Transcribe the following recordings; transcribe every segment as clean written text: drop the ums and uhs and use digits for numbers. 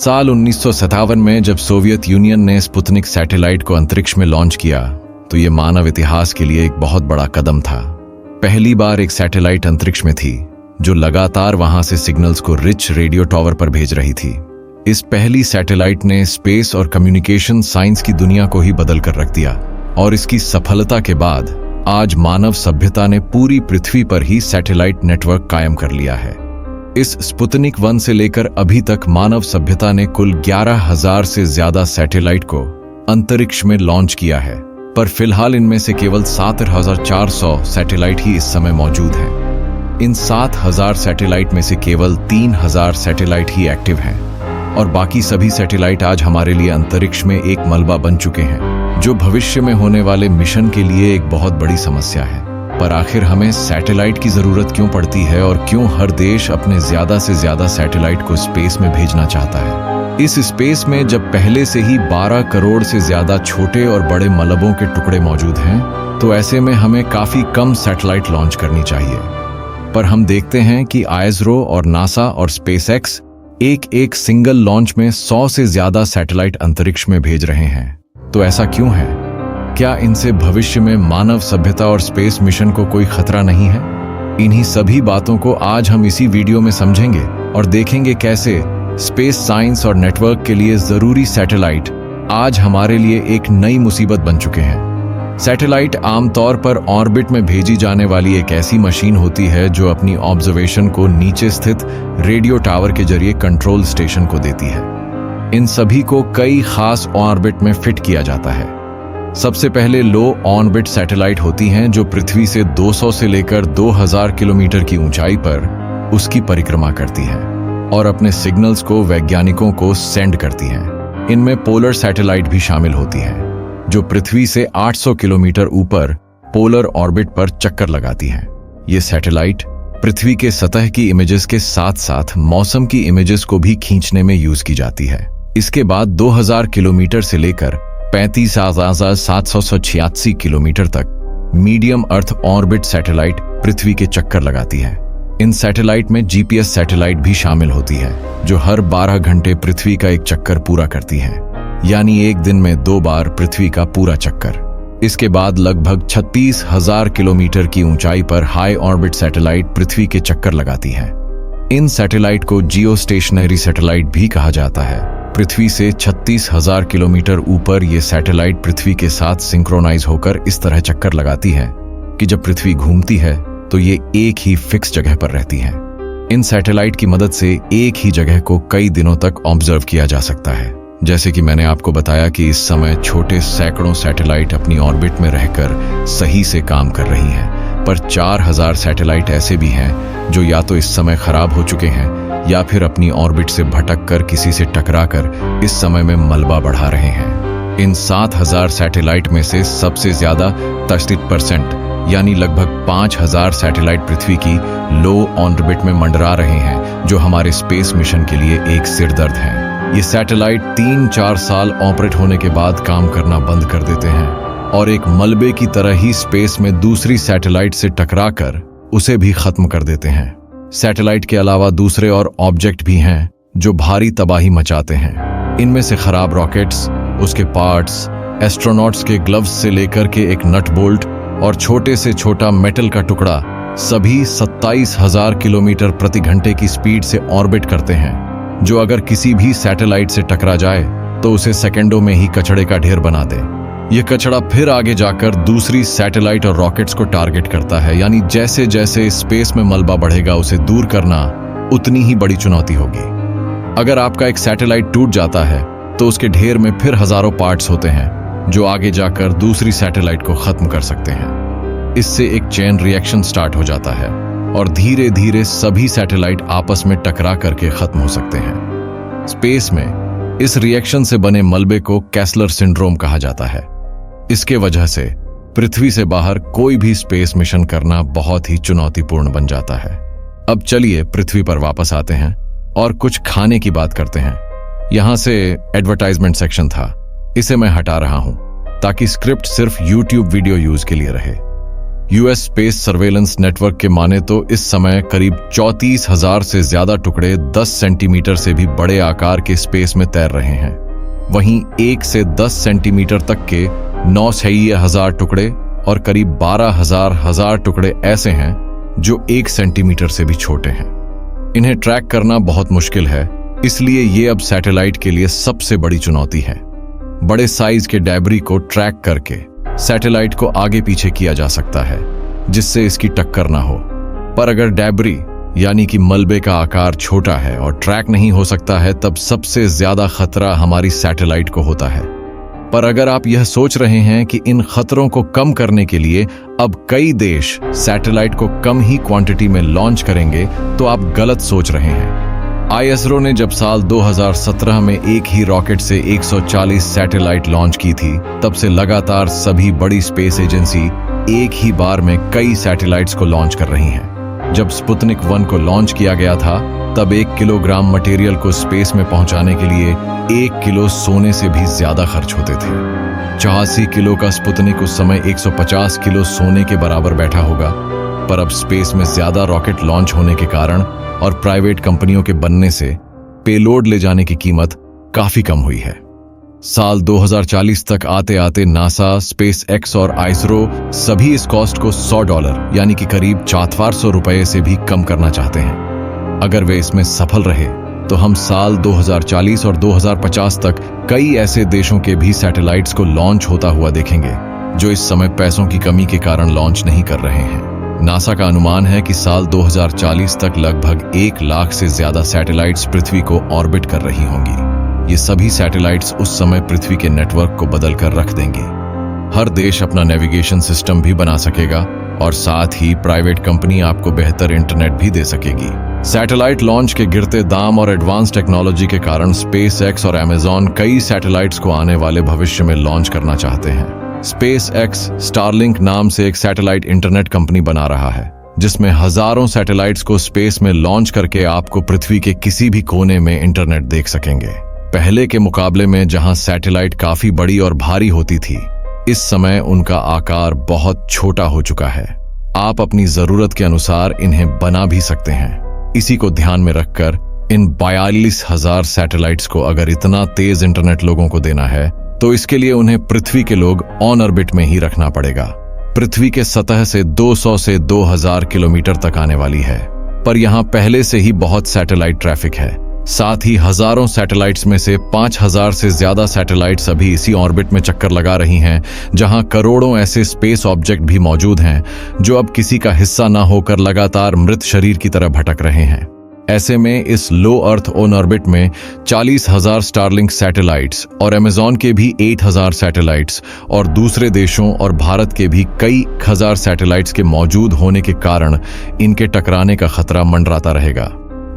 साल 1957 में जब सोवियत यूनियन ने स्पुतनिक सैटेलाइट को अंतरिक्ष में लॉन्च किया तो ये मानव इतिहास के लिए एक बहुत बड़ा कदम था। पहली बार एक सैटेलाइट अंतरिक्ष में थी जो लगातार वहां से सिग्नल्स को रिच रेडियो टावर पर भेज रही थी। इस पहली सैटेलाइट ने स्पेस और कम्युनिकेशन साइंस की दुनिया को ही बदल कर रख दिया और इसकी सफलता के बाद आज मानव सभ्यता ने पूरी पृथ्वी पर ही सैटेलाइट नेटवर्क कायम कर लिया है। इस स्पुतनिक 1 से लेकर अभी तक मानव सभ्यता ने कुल 11,000 से ज्यादा सैटेलाइट को अंतरिक्ष में लॉन्च किया है, पर फिलहाल इनमें से केवल 7,400 सैटेलाइट ही इस समय मौजूद हैं। इन 7,000 सैटेलाइट में से केवल 3,000 सैटेलाइट ही एक्टिव हैं और बाकी सभी सैटेलाइट आज हमारे लिए अंतरिक्ष में एक मलबा बन चुके हैं, जो भविष्य में होने वाले मिशन के लिए एक बहुत बड़ी समस्या है। पर आखिर हमें सैटेलाइट की जरूरत क्यों पड़ती है और क्यों हर देश अपने ज्यादा से ज्यादा सैटेलाइट को स्पेस में भेजना चाहता है? इस स्पेस में जब पहले से ही 12 करोड़ से ज्यादा छोटे और बड़े मलबों के टुकड़े मौजूद हैं, तो ऐसे में हमें काफी कम सैटेलाइट लॉन्च करनी चाहिए। पर हम देखते हैं कि आईएसआरओ और नासा और स्पेसएक्स एक सिंगल लॉन्च में 100 से ज्यादा सैटेलाइट अंतरिक्ष में भेज रहे हैं। तो ऐसा क्यों है? क्या इनसे भविष्य में मानव सभ्यता और स्पेस मिशन को कोई खतरा नहीं है? इन्हीं सभी बातों को आज हम इसी वीडियो में समझेंगे और देखेंगे कैसे स्पेस साइंस और नेटवर्क के लिए जरूरी सैटेलाइट आज हमारे लिए एक नई मुसीबत बन चुके हैं। सैटेलाइट आमतौर पर ऑर्बिट में भेजी जाने वाली एक ऐसी मशीन होती है जो अपनी ऑब्जर्वेशन को नीचे स्थित रेडियो टावर के जरिए कंट्रोल स्टेशन को देती है। इन सभी को कई खास ऑर्बिट में फिट किया जाता है। सबसे पहले लो ऑर्बिट सैटेलाइट होती हैं जो पृथ्वी से 200 से लेकर 2000 किलोमीटर की ऊंचाई पर उसकी परिक्रमा करती हैं और अपने सिग्नल्स को वैज्ञानिकों को सेंड करती हैं। इनमें पोलर सैटेलाइट भी शामिल होती हैं जो पृथ्वी से 800 किलोमीटर ऊपर पोलर ऑर्बिट पर चक्कर लगाती हैं। ये सैटेलाइट पृथ्वी के सतह की इमेजेस के साथ साथ मौसम की इमेजेस को भी खींचने में यूज की जाती है। इसके बाद 2000 किलोमीटर से लेकर 35,786 किलोमीटर तक मीडियम अर्थ ऑर्बिट सैटेलाइट पृथ्वी के चक्कर लगाती है। इन सैटेलाइट में जीपीएस सैटेलाइट भी शामिल होती है जो हर 12 घंटे पृथ्वी का एक चक्कर पूरा करती है, यानी एक दिन में 2 बार पृथ्वी का पूरा चक्कर। इसके बाद लगभग 36,000 किलोमीटर की ऊंचाई पर हाई ऑर्बिट सैटेलाइट पृथ्वी के चक्कर लगाती है। इन सैटेलाइट को जियो स्टेशनरी सैटेलाइट भी कहा जाता है। पृथ्वी से 36,000 किलोमीटर ऊपर ये सैटेलाइट पृथ्वी के साथ सिंक्रोनाइज होकर इस तरह चक्कर लगाती है कि जब पृथ्वी घूमती है तो ये एक ही फिक्स जगह पर रहती हैं। इन सैटेलाइट की मदद से एक ही जगह को कई दिनों तक ऑब्जर्व किया जा सकता है। जैसे कि मैंने आपको बताया कि इस समय छोटे सैकड़ों सैटेलाइट अपनी ऑर्बिट में रहकर सही से काम कर रही हैं, पर 4000 सैटेलाइट ऐसे भी हैं जो या तो इस समय खराब हो चुके हैं या फिर अपनी ऑर्बिट से भटक कर किसी से टकराकर इस समय में मलबा बढ़ा रहे हैं। इन 7000 सैटेलाइट में से सबसे ज्यादा 33% यानी लगभग 5000 सैटेलाइट पृथ्वी की लो ऑर्बिट में मंडरा रहे हैं, जो हमारे स्पेस मिशन के लिए एक सिरदर्द है। ये सैटेलाइट 3-4 साल ऑपरेट होने के बाद काम करना बंद कर देते हैं और एक मलबे की तरह ही स्पेस में दूसरी सैटेलाइट से टकराकर उसे भी खत्म कर देते हैं। सैटेलाइट के अलावा दूसरे और ऑब्जेक्ट भी हैं जो भारी तबाही मचाते हैं। इनमें से खराब रॉकेट्स, उसके पार्ट्स, एस्ट्रोनॉट्स के ग्लव्स से लेकर के एक नट बोल्ट और छोटे से छोटा मेटल का टुकड़ा सभी 27,000 किलोमीटर प्रति घंटे की स्पीड से ऑर्बिट करते हैं, जो अगर किसी भी सैटेलाइट से टकरा जाए तो उसे सेकंडों में ही कचड़े का ढेर बना दे। यह कचड़ा फिर आगे जाकर दूसरी सैटेलाइट और रॉकेट्स को टारगेट करता है, यानी जैसे जैसे स्पेस में मलबा बढ़ेगा उसे दूर करना उतनी ही बड़ी चुनौती होगी। अगर आपका एक सैटेलाइट टूट जाता है तो उसके ढेर में फिर हजारों पार्ट्स होते हैं जो आगे जाकर दूसरी सैटेलाइट को खत्म कर सकते हैं। इससे एक चेन रिएक्शन स्टार्ट हो जाता है और धीरे धीरे सभी सैटेलाइट आपस में टकरा करके खत्म हो सकते हैं। स्पेस में इस रिएक्शन से बने मलबे को कैसलर सिंड्रोम कहा जाता है। इसके वजह से पृथ्वी से बाहर कोई भी स्पेस मिशन करना बहुत ही चुनौतीपूर्ण बन जाता है। अब चलिए पृथ्वी पर वापस आते हैं और कुछ खाने की बात करते हैं। यहां से एडवर्टाइजमेंट सेक्शन था, इसे मैं हटा रहा हूं ताकि स्क्रिप्ट सिर्फ YouTube वीडियो यूज के लिए रहे। यूएस स्पेस सर्वेलेंस नेटवर्क के माने तो इस समय करीब 34,000 से ज्यादा टुकड़े 10 सेंटीमीटर से भी बड़े आकार के स्पेस में तैर रहे हैं। वहीं 1 से 10 सेंटीमीटर तक के 9,000 टुकड़े और करीब 12,000 टुकड़े ऐसे हैं जो 1 सेंटीमीटर से भी छोटे हैं। इन्हें ट्रैक करना बहुत मुश्किल है, इसलिए ये अब सैटेलाइट के लिए सबसे बड़ी चुनौती है। बड़े साइज के डैबरी को ट्रैक करके सैटेलाइट को आगे पीछे किया जा सकता है जिससे इसकी टक्कर ना हो, पर अगर डैबरी यानी कि मलबे का आकार छोटा है और ट्रैक नहीं हो सकता है तब सबसे ज्यादा खतरा हमारी सैटेलाइट को होता है। पर अगर आप यह सोच रहे हैं कि इन खतरों को कम करने के लिए अब कई देश सैटेलाइट को कम ही क्वांटिटी में लॉन्च करेंगे तो आप गलत सोच रहे हैं। आईएसआरओ ने जब साल 2017 में एक ही रॉकेट से 140 सैटेलाइट लॉन्च की थी, तब से लगातार सभी बड़ी स्पेस एजेंसी एक ही बार में कई सैटेलाइट्स को लॉन्च कर रही हैं। जब स्पुतनिक 1 को लॉन्च किया गया था तब 1 किलोग्राम मटेरियल को स्पेस में पहुंचाने के लिए 1 किलो सोने से भी ज्यादा खर्च होते थे। 84 किलो का स्पुतनिक उस समय 150 किलो सोने के बराबर बैठा होगा, पर अब स्पेस में ज्यादा रॉकेट लॉन्च होने के कारण और प्राइवेट कंपनियों के बनने से पेलोड ले जाने की कीमत काफी कम हुई है। साल 2040 तक आते आते नासा, स्पेस एक्स और आईएसआरओ सभी इस कॉस्ट को $100 यानी कि करीब 400 रुपए से भी कम करना चाहते हैं। अगर वे इसमें सफल रहे तो हम साल 2040 और 2050 तक कई ऐसे देशों के भी सैटेलाइट्स को लॉन्च होता हुआ देखेंगे जो इस समय पैसों की कमी के कारण लॉन्च नहीं कर रहे हैं। नासा का अनुमान है कि साल 2040 तक लगभग 1 लाख से ज्यादा सैटेलाइट्स पृथ्वी को ऑर्बिट कर रही होंगी। ये सभी सैटेलाइट्स उस समय पृथ्वी के नेटवर्क को बदल कर रख देंगे। हर देश अपना नेविगेशन सिस्टम भी बना सकेगा और साथ ही प्राइवेट कंपनी आपको बेहतर इंटरनेट भी दे सकेगी। सैटेलाइट लॉन्च के गिरते दाम और एडवांस टेक्नोलॉजी के कारण स्पेस एक्स और अमेजॉन कई सैटेलाइट्स को आने वाले भविष्य में लॉन्च करना चाहते हैं। स्पेस एक्स स्टारलिंक नाम से एक सैटेलाइट इंटरनेट कंपनी बना रहा है जिसमें हजारों सैटेलाइट्स को स्पेस में लॉन्च करके आपको पृथ्वी के किसी भी कोने में इंटरनेट देख सकेंगे। पहले के मुकाबले में जहां सैटेलाइट काफी बड़ी और भारी होती थी, इस समय उनका आकार बहुत छोटा हो चुका है। आप अपनी जरूरत के अनुसार इन्हें बना भी सकते हैं। इसी को ध्यान में रखकर इन 42,000 सैटेलाइट्स को अगर इतना तेज इंटरनेट लोगों को देना है तो इसके लिए उन्हें पृथ्वी के लोग ऑन ऑर्बिट में ही रखना पड़ेगा। पृथ्वी के सतह से 200 से 2000 किलोमीटर तक आने वाली है, पर यहाँ पहले से ही बहुत सैटेलाइट ट्रैफिक है। साथ ही हजारों सैटेलाइट्स में से 5000 से ज्यादा सैटेलाइट्स अभी इसी ऑर्बिट में चक्कर लगा रही हैं, जहां करोड़ों ऐसे स्पेस ऑब्जेक्ट भी मौजूद हैं जो अब किसी का हिस्सा ना होकर लगातार मृत शरीर की तरह भटक रहे हैं। ऐसे में इस लो अर्थ ऑन ऑर्बिट में 40,000 स्टारलिंक सैटेलाइट्स और अमेजॉन के भी 8,000 सैटेलाइट्स और दूसरे देशों और भारत के भी कई हजार सैटेलाइट्स के मौजूद होने के कारण इनके टकराने का खतरा मंडराता रहेगा।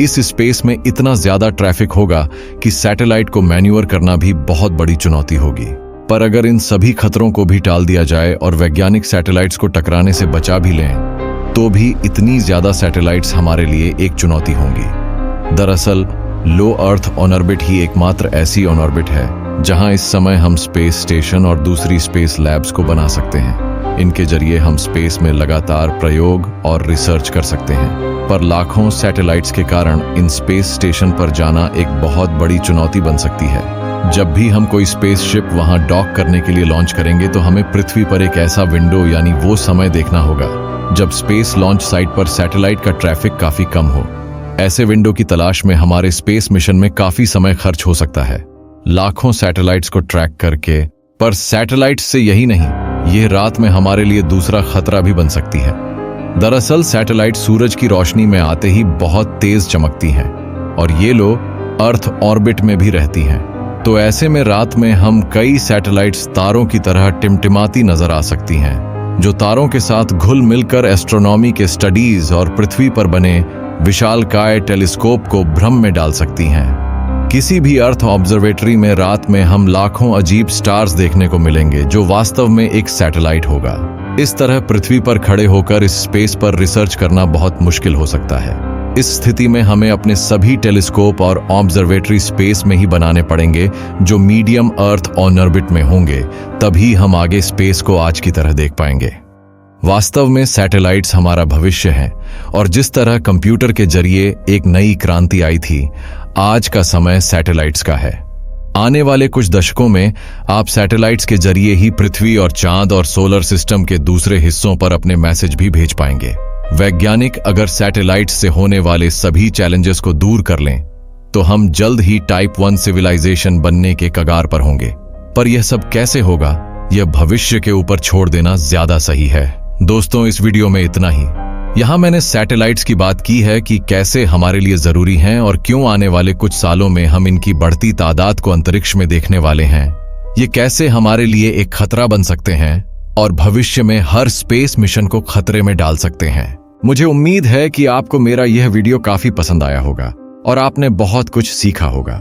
इस स्पेस में इतना ज्यादा ट्रैफिक होगा कि सैटेलाइट को मैन्यूवर करना भी बहुत बड़ी चुनौती होगी। पर अगर इन सभी खतरों को भी टाल दिया जाए और वैज्ञानिक सैटेलाइट्स को टकराने से बचा भी लें तो भी इतनी ज्यादा सैटेलाइट्स हमारे लिए एक चुनौती होंगी। दरअसल लो अर्थ ऑन ऑर्बिट ही एकमात्र ऐसी ऑन ऑर्बिट है जहां इस समय हम स्पेस स्टेशन और दूसरी स्पेस लैब्स को बना सकते हैं। इनके जरिए हम स्पेस में लगातार प्रयोग और रिसर्च कर सकते हैं, पर लाखों सैटेलाइट्स के कारण इन स्पेस स्टेशन पर जाना एक बहुत बड़ी चुनौती बन सकती है। जब भी हम कोई स्पेसशिप वहां डॉक करने के लिए लॉन्च करेंगे तो हमें पृथ्वी पर एक ऐसा विंडो यानी वो समय देखना होगा जब स्पेस लॉन्च साइट पर सैटेलाइट का ट्रैफिक काफी कम हो। ऐसे विंडो की तलाश में हमारे स्पेस मिशन में काफी समय खर्च हो सकता है, लाखों सैटेलाइट्स को ट्रैक करके। पर सैटेलाइट्स से यही नहीं, ये रात में हमारे लिए दूसरा खतरा भी बन सकती है। दरअसल सैटेलाइट सूरज की रोशनी में आते ही बहुत तेज चमकती हैं और ये लो अर्थ ऑर्बिट में भी रहती हैं, तो ऐसे में रात में हम कई सैटेलाइट्स तारों की तरह टिमटिमाती नजर आ सकती हैं, जो तारों के साथ घुल मिलकर एस्ट्रोनॉमी के स्टडीज और पृथ्वी पर बने विशालकाय टेलीस्कोप को भ्रम में डाल सकती हैं। किसी भी अर्थ ऑब्जर्वेटरी में रात में हम लाखों अजीब स्टार्स देखने को मिलेंगे जो वास्तव में एक सैटेलाइट होगा। इस तरह पृथ्वी पर खड़े होकर इस स्पेस पर रिसर्च करना बहुत मुश्किल हो सकता है। इस स्थिति में हमें अपने सभी टेलीस्कोप और ऑब्जर्वेटरी स्पेस में ही बनाने पड़ेंगे जो मीडियम अर्थ ऑन ऑर्बिट में होंगे, तभी हम आगे स्पेस को आज की तरह देख पाएंगे। वास्तव में सैटेलाइट्स हमारा भविष्य है और जिस तरह कंप्यूटर के जरिए एक नई क्रांति आई थी, आज का समय सैटेलाइट्स का है। आने वाले कुछ दशकों में आप सैटेलाइट्स के जरिए ही पृथ्वी और चांद और सोलर सिस्टम के दूसरे हिस्सों पर अपने मैसेज भी भेज पाएंगे। वैज्ञानिक अगर सैटेलाइट्स से होने वाले सभी चैलेंजेस को दूर कर लें तो हम जल्द ही टाइप 1 सिविलाइजेशन बनने के कगार पर होंगे। पर यह सब कैसे होगा, यह भविष्य के ऊपर छोड़ देना ज्यादा सही है। दोस्तों, इस वीडियो में इतना ही। यहां मैंने सैटेलाइट्स की बात की है कि कैसे हमारे लिए जरूरी हैं और क्यों आने वाले कुछ सालों में हम इनकी बढ़ती तादाद को अंतरिक्ष में देखने वाले हैं। ये कैसे हमारे लिए एक खतरा बन सकते हैं और भविष्य में हर स्पेस मिशन को खतरे में डाल सकते हैं। मुझे उम्मीद है कि आपको मेरा यह वीडियो काफी पसंद आया होगा और आपने बहुत कुछ सीखा होगा।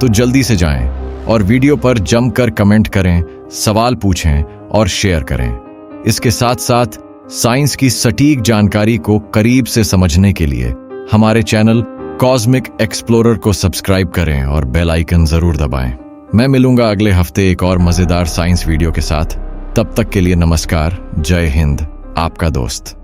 तो जल्दी से जाएं और वीडियो पर जमकर कमेंट करें, सवाल पूछें और शेयर करें। इसके साथ साथ साइंस की सटीक जानकारी को करीब से समझने के लिए हमारे चैनल कॉस्मिक एक्सप्लोरर को सब्सक्राइब करें और बेल आइकन जरूर दबाएं। मैं मिलूंगा अगले हफ्ते एक और मजेदार साइंस वीडियो के साथ। तब तक के लिए नमस्कार, जय हिंद, आपका दोस्त।